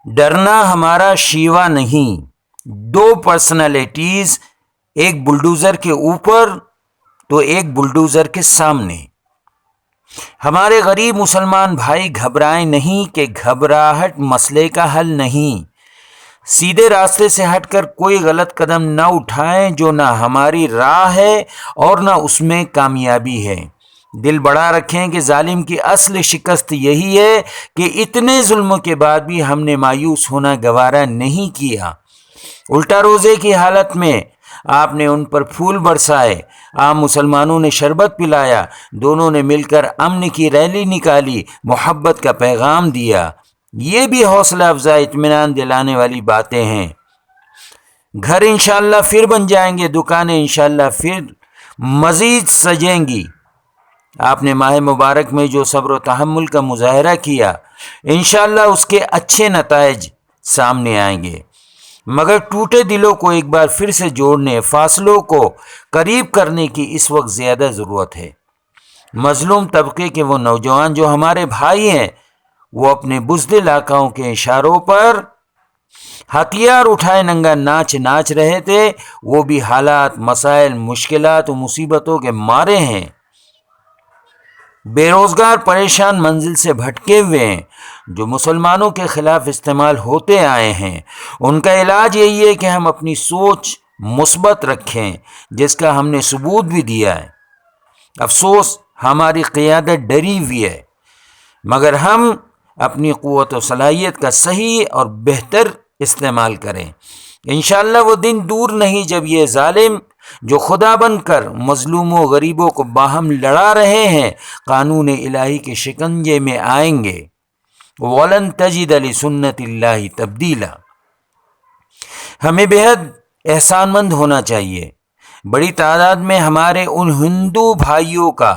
ڈرنا ہمارا شیوا نہیں. دو پرسنالٹیز، ایک بلڈوزر کے اوپر تو ایک بلڈوزر کے سامنے. ہمارے غریب مسلمان بھائی گھبرائیں نہیں کہ گھبراہٹ مسئلے کا حل نہیں. سیدھے راستے سے ہٹ کر کوئی غلط قدم نہ اٹھائیں جو نہ ہماری راہ ہے اور نہ اس میں کامیابی ہے. دل بڑا رکھیں کہ ظالم کی اصل شکست یہی ہے کہ اتنے ظلم کے بعد بھی ہم نے مایوس ہونا گوارا نہیں کیا. الٹا روزے کی حالت میں آپ نے ان پر پھول برسائے، عام مسلمانوں نے شربت پلایا، دونوں نے مل کر امن کی ریلی نکالی، محبت کا پیغام دیا. یہ بھی حوصلہ افزا اطمینان دلانے والی باتیں ہیں. گھر انشاءاللہ پھر بن جائیں گے، دکانیں انشاءاللہ پھر مزید سجیں گی. آپ نے ماہ مبارک میں جو صبر و تحمل کا مظاہرہ کیا، انشاءاللہ اس کے اچھے نتائج سامنے آئیں گے. مگر ٹوٹے دلوں کو ایک بار پھر سے جوڑنے، فاصلوں کو قریب کرنے کی اس وقت زیادہ ضرورت ہے. مظلوم طبقے کے وہ نوجوان جو ہمارے بھائی ہیں، وہ اپنے بزدل آقاؤں کے اشاروں پر ہتھیار اٹھائے ننگا ناچ رہے تھے. وہ بھی حالات، مسائل، مشکلات و مصیبتوں کے مارے ہیں، بے روزگار، پریشان، منزل سے بھٹکے ہوئے ہیں، جو مسلمانوں کے خلاف استعمال ہوتے آئے ہیں. ان کا علاج یہی ہے کہ ہم اپنی سوچ مثبت رکھیں، جس کا ہم نے ثبوت بھی دیا ہے. افسوس ہماری قیادت ڈری ہوئی ہے، مگر ہم اپنی قوت و صلاحیت کا صحیح اور بہتر استعمال کریں. انشاءاللہ وہ دن دور نہیں جب یہ ظالم جو خدا بن کر مظلوموں غریبوں کو باہم لڑا رہے ہیں، قانون الہی کے شکنجے میں آئیں گے. وَلَن تَجِدَ لِسُنَّتِ اللَّهِ تَبْدِيلًا. ہمیں بےحد احسان مند ہونا چاہیے. بڑی تعداد میں ہمارے ان ہندو بھائیوں کا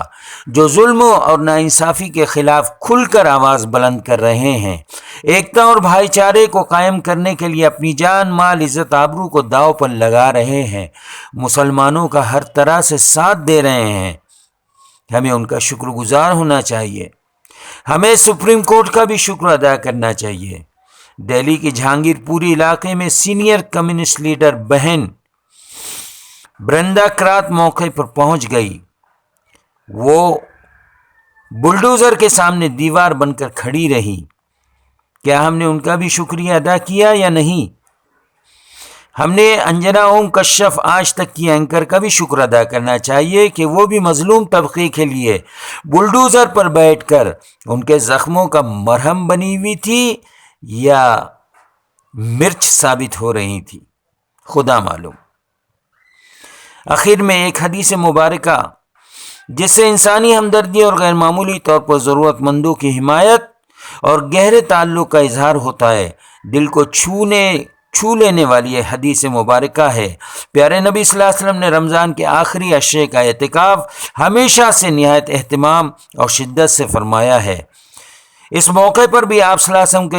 جو ظلم اور ناانصافی کے خلاف کھل کر آواز بلند کر رہے ہیں، ایکتا اور بھائی چارے کو قائم کرنے کے لیے اپنی جان، مال، عزت، آبرو کو داؤ پر لگا رہے ہیں، مسلمانوں کا ہر طرح سے ساتھ دے رہے ہیں. ہمیں ان کا شکر گزار ہونا چاہیے. ہمیں سپریم کورٹ کا بھی شکر ادا کرنا چاہیے. دہلی کی جہانگیر پوری علاقے میں سینئر کمیونسٹ لیڈر بہن برندا کرات موقع پر پہنچ گئی. وہ بلڈوزر کے سامنے دیوار بن کر کھڑی رہی. کیا ہم نے ان کا بھی شکریہ ادا کیا یا نہیں؟ ہم نے انجنا اوم کشف آج تک کی اینکر کا بھی شکر ادا کرنا چاہیے کہ وہ بھی مظلوم طبقے کے لیے بلڈوزر پر بیٹھ کر ان کے زخموں کا مرہم بنی ہوئی تھی یا مرچ ثابت ہو رہی تھی، خدا معلوم. آخر میں ایک حدیث مبارکہ جس سے انسانی ہمدردی اور غیر معمولی طور پر ضرورت مندوں کی حمایت اور گہرے تعلق کا اظہار ہوتا ہے، دل کو چھو لینے والی حدیث مبارکہ ہے. پیارے نبی صلی اللہ علیہ وسلم نے رمضان کے آخری عشرے کا اعتکاف ہمیشہ سے نہایت اہتمام اور شدت سے فرمایا ہے. اس موقع پر بھی آپ صلی اللہ علیہ وسلم کا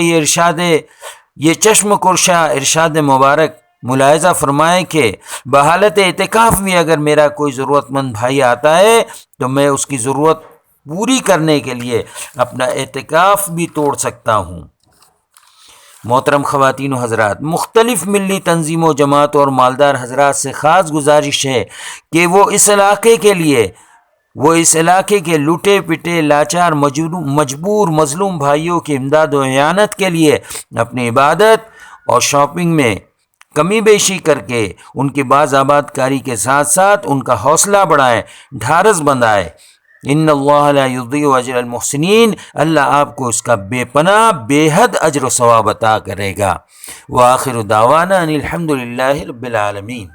یہ چشم کرشا ارشاد مبارک ملاحظہ فرمائے کہ بحالت اعتکاف میں اگر میرا کوئی ضرورت مند بھائی آتا ہے تو میں اس کی ضرورت پوری کرنے کے لیے اپنا اعتکاف بھی توڑ سکتا ہوں. محترم خواتین و حضرات، مختلف ملی تنظیموں، جماعتوں اور مالدار حضرات سے خاص گزارش ہے کہ وہ اس علاقے کے لوٹے پٹے، لاچار، مجبور، مظلوم بھائیوں کی امداد و اعانت کے لیے اپنی عبادت اور شاپنگ میں کمی بیشی کر کے ان کی باز آباد کاری کے ساتھ ساتھ ان کا حوصلہ بڑھائیں، ڈھارس بندھائیں. ان اللہ لا یضیع اجر المحسنین. اللہ آپ کو اس کا بے پناہ بے حد اجر و ثواب عطا کرے گا. وآخر دعوانا ان الحمد للہ رب العالمین.